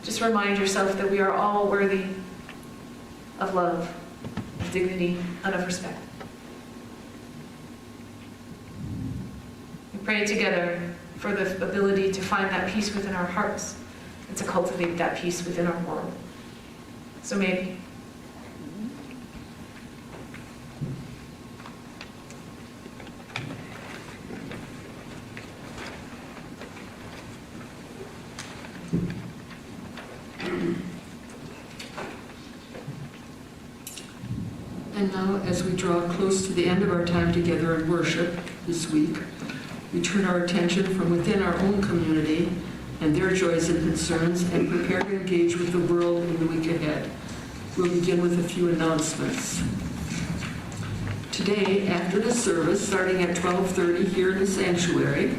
Just remind yourself that we are all worthy of love, of dignity, and of respect. Pray together for the ability to find that peace within our hearts and to cultivate that peace within our world. So maybe. And now, as we draw close to the end of our time together in worship this week, we turn our attention from within our own community and their joys and concerns and prepare to engage with the world in the week ahead. We'll begin with a few announcements. Today, after the service, starting at 12:30 here in the sanctuary,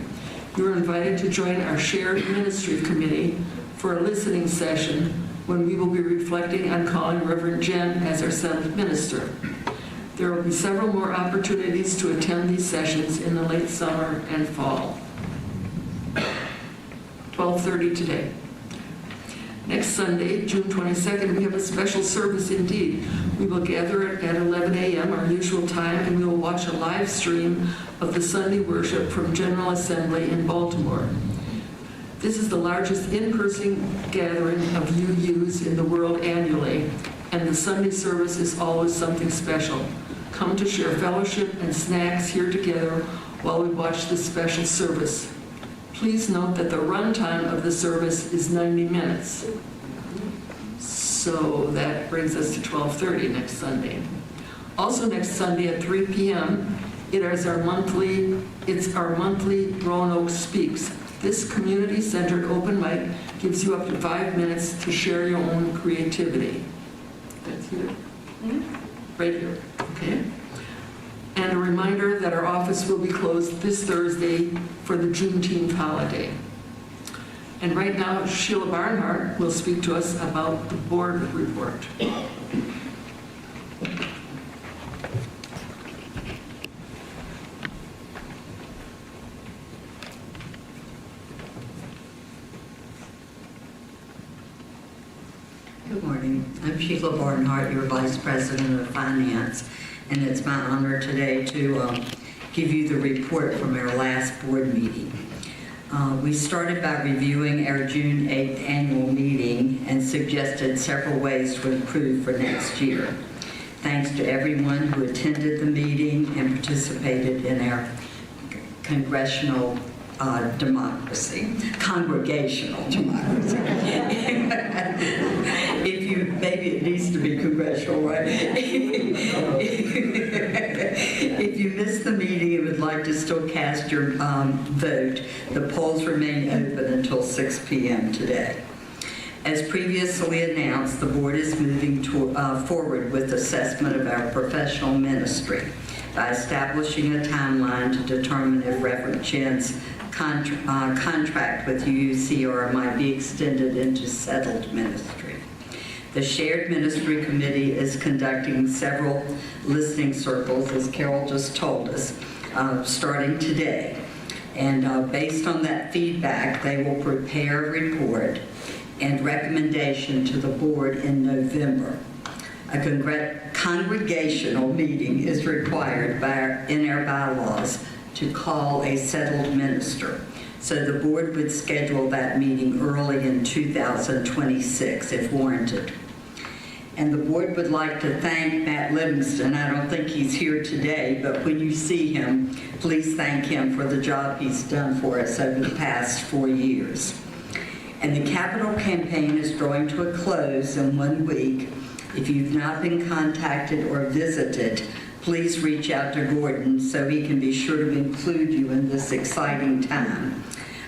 you are invited to join our shared ministry committee for a listening session when we will be reflecting on calling Reverend Jen as our seventh minister. There will be several more opportunities to attend these sessions in the late summer and fall. 12:30 today. Next Sunday, June 22nd, we have a special service indeed. We will gather at 11 a.m., our usual time, and we will watch a live stream of the Sunday worship from General Assembly in Baltimore. This is the largest in-person gathering of UUs in the world annually, and the Sunday service is always something special. Come to share fellowship and snacks here together while we watch this special service. Please note that the runtime of the service is 90 minutes. So that brings us to 12:30 next Sunday. Also next Sunday at 3 p.m., it's our monthly Roanoke Speaks. This community-centered open mic gives you up to 5 minutes to share your own creativity. That's here. Right here, okay? And a reminder that our office will be closed this Thursday for the Juneteenth holiday. And right now, Sheila Barnhart will speak to us about the board report. Good morning. I'm Sheila Barnhart, your Vice President of Finance, and it's my honor today to give you the report from our last board meeting. We started by reviewing our June 8th annual meeting and suggested several ways to improve for next year. Thanks to everyone who attended the meeting and participated in our congregational democracy. Maybe it needs to be congressional, right? If you missed the meeting and would like to still cast your vote, the polls remain open until 6 p.m. today. As previously announced, the board is moving forward with assessment of our professional ministry by establishing a timeline to determine if Reverend Jen's contract with UUCR might be extended into settled ministry. The Shared Ministry Committee is conducting several listening circles, as Carol just told us, starting today. And based on that feedback, they will prepare a report and recommendation to the board in November. A congregational meeting is required in our bylaws to call a settled minister. So the board would schedule that meeting early in 2026 if warranted. And the board would like to thank Matt Livingston. I don't think he's here today, but when you see him, please thank him for the job he's done for us over the past 4 years. And the capital campaign is drawing to a close in 1 week. If you've not been contacted or visited, please reach out to Gordon so he can be sure to include you in this exciting time.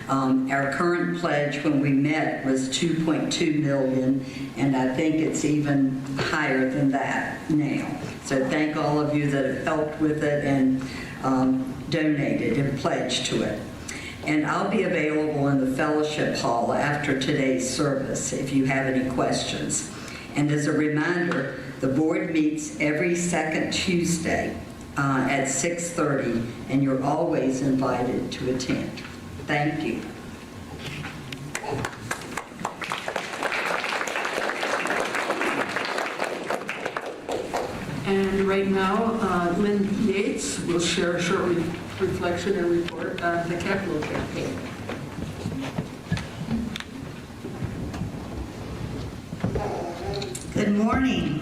Our current pledge when we met was $2.2 million, and I think it's even higher than that now. So thank all of you that have helped with it and donated and pledged to it. And I'll be available in the fellowship hall after today's service if you have any questions. And as a reminder, the board meets every second Tuesday at 6:30, and you're always invited to attend. Thank you. And right now, Lynn Yates will share a short reflection and report on the capital campaign. Good morning.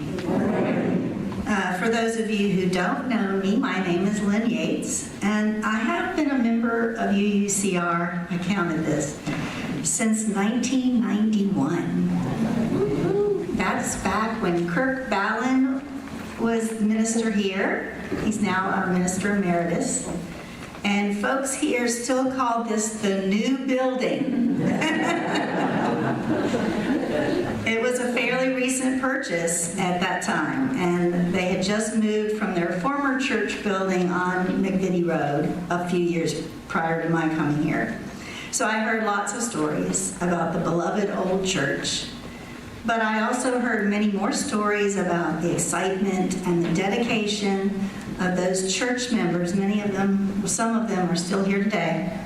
For those of you who don't know me, my name is Lynn Yates, and I have been a member of UUCR, I counted this, since 1991. That's back when Kirk Ballin was the minister here. He's now our minister emeritus. And folks here still call this the new building. It was a fairly recent purchase at that time, and they had just moved from their former church building on McVitie Road a few years prior to my coming here. So I heard lots of stories about the beloved old church, But I also heard many more stories about the excitement and the dedication of those church members, many of them, some of them are still here today,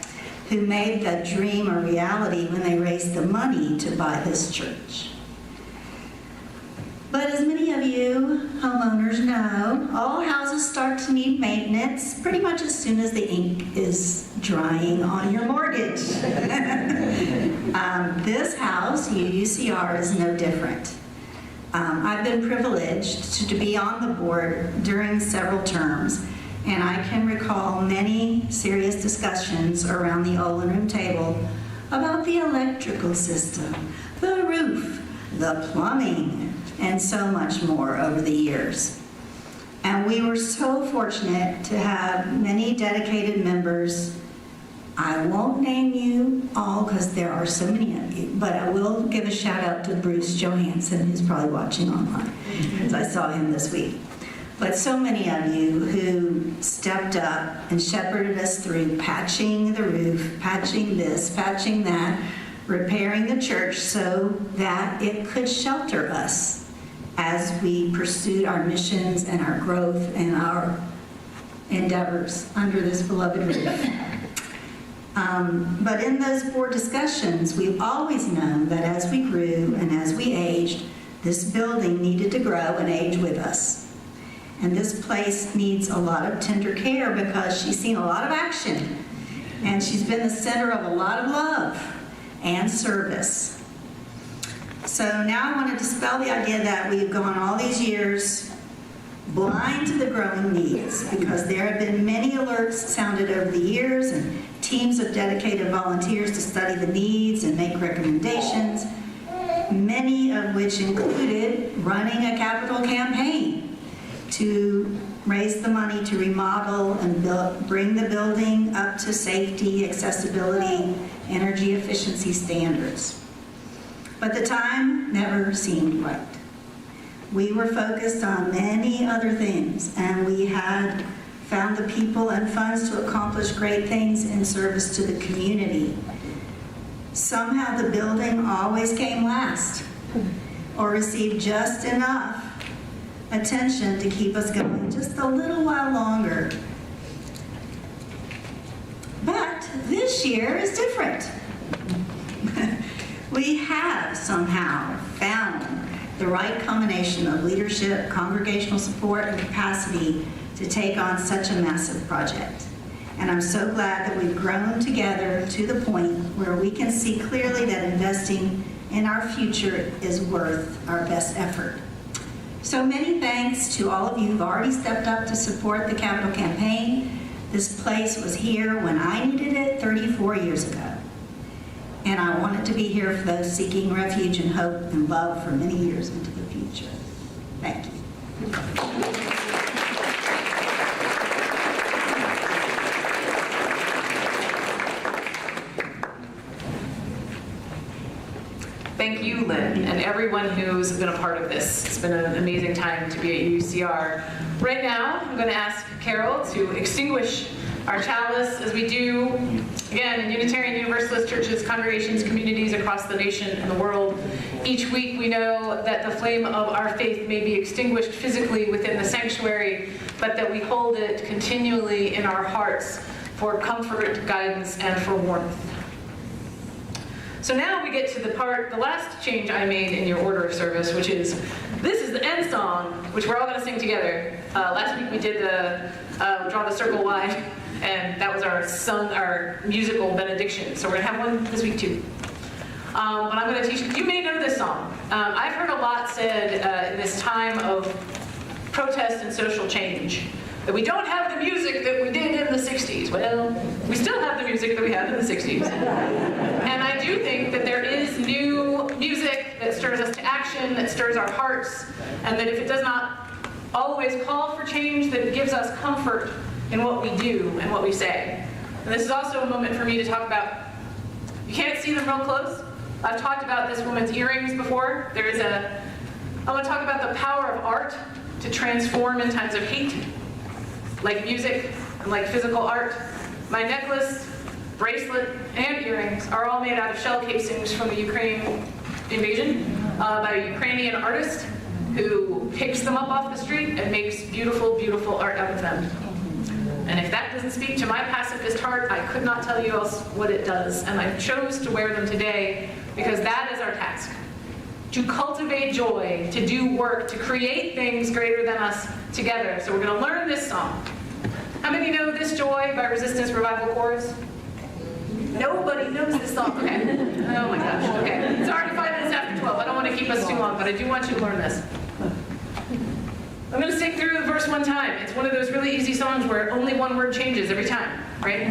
who made that dream a reality when they raised the money to buy this church. But as many of you homeowners know, all houses start to need maintenance pretty much as soon as the ink is drying on your mortgage. This house, UCR, is no different. I've been privileged to be on the board during several terms, and I can recall many serious discussions around the Olin Room table about the electrical system, the roof, the plumbing, and so much more over the years. And we were so fortunate to have many dedicated members. I won't name you all because there are so many of you, but I will give a shout out to Bruce Johansson, who's probably watching online, because I saw him this week. But so many of you who stepped up and shepherded us through patching the roof, patching this, patching that, repairing the church so that it could shelter us as we pursued our missions and our growth and our endeavors under this beloved roof. But in those board discussions, we've always known that as we grew and as we aged, this building needed to grow and age with us. And this place needs a lot of tender care because she's seen a lot of action, and she's been the center of a lot of love and service. So now I want to dispel the idea that we've gone all these years blind to the growing needs, because there have been many alerts sounded over the years and teams of dedicated volunteers to study the needs and make recommendations, many of which included running a capital campaign to raise the money to remodel and bring the building up to safety, accessibility, energy efficiency standards. But the time never seemed right. We were focused on many other things, and we had found the people and funds to accomplish great things in service to the community. Somehow the building always came last, or received just enough attention to keep us going just a little while longer. But this year is different. We have somehow found the right combination of leadership, congregational support, and capacity to take on such a massive project. And I'm so glad that we've grown together to the point where we can see clearly that investing in our future is worth our best effort. So many thanks to all of you who've already stepped up to support the capital campaign. This place was here when I needed it 34 years ago. And I want it to be here for those seeking refuge and hope and love for many years into the future. Thank you. Thank you, Lynn, and everyone who's been a part of this. It's been an amazing time to be at UCR. Right now, I'm going to ask Carol to extinguish our chalice, as we do, again, in Unitarian Universalist churches, congregations, communities across the nation and the world. Each week we know that the flame of our faith may be extinguished physically within the sanctuary, but that we hold it continually in our hearts for comfort, guidance, and for warmth. So now we get to the last change I made in your order of service, which is, this is the end song, which we're all going to sing together. Last week we did the Draw the Circle Wide, and that was our musical benediction. So we're going to have one this week too. But I'm going to teach you may know this song. I've heard a lot said in this time of protest and social change that we don't have the music that we did in the 60s. Well, we still have the music that we had in the 60s. And I do think that there is new music that stirs us to action, that stirs our hearts, and that if it does not always call for change, that it gives us comfort in what we do and what we say. And this is also a moment for me to talk about, you can't see them real close. I've talked about this woman's earrings before. I want to talk about the power of art to transform in times of hate, like music and like physical art. My necklace, bracelet, and earrings are all made out of shell casings from the Ukraine invasion. by a Ukrainian artist who picks them up off the street and makes beautiful, beautiful art out of them. And if that doesn't speak to my pacifist heart, I could not tell you else what it does. And I chose to wear them today because that is our task. To cultivate joy, to do work, to create things greater than us together. So we're going to learn this song. How many know This Joy by Resistance Revival Chorus? Nobody knows this song. Okay. Oh my gosh. Okay. It's already 5 minutes after 12. I don't want to keep us too long, but I do want you to learn this. I'm going to sing through the verse one time. It's one of those really easy songs where only one word changes every time, right?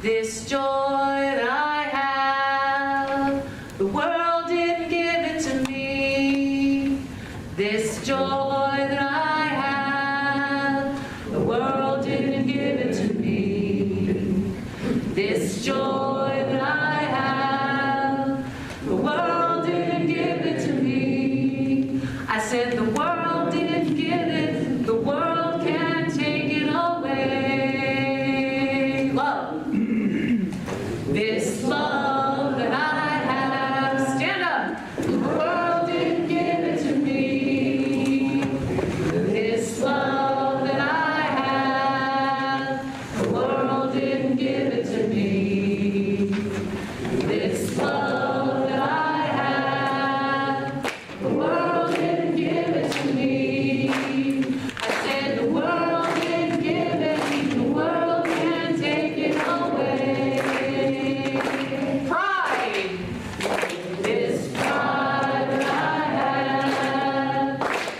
This joy that I have, the world didn't give it to me. This joy that I have, the world didn't give it to me. This joy that I have, the world didn't give it to me. I said the world didn't give it, the world can't take it away. Love. This love that I have, stand up. The world didn't give it to me. This love that I have, the world didn't give it to me. This love that I have, the world didn't give it to me. I said the world didn't give it, the world can't take it away. Pride. This pride that I have,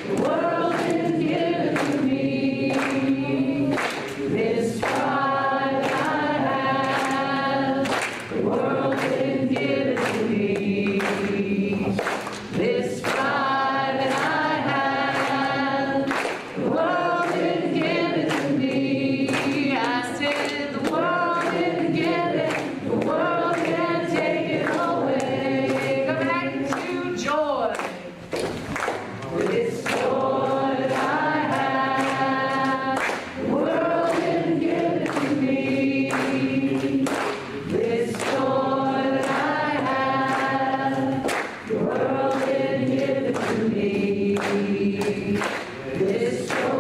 the world didn't give it to me. This pride that I have, the world didn't give it to me. This pride that I have, the world didn't give it to me. I said the world didn't give it, the world can't take it away. Go back to joy. This joy that I have, the world didn't give it to me. This joy that I have, the world didn't give it to me. This joy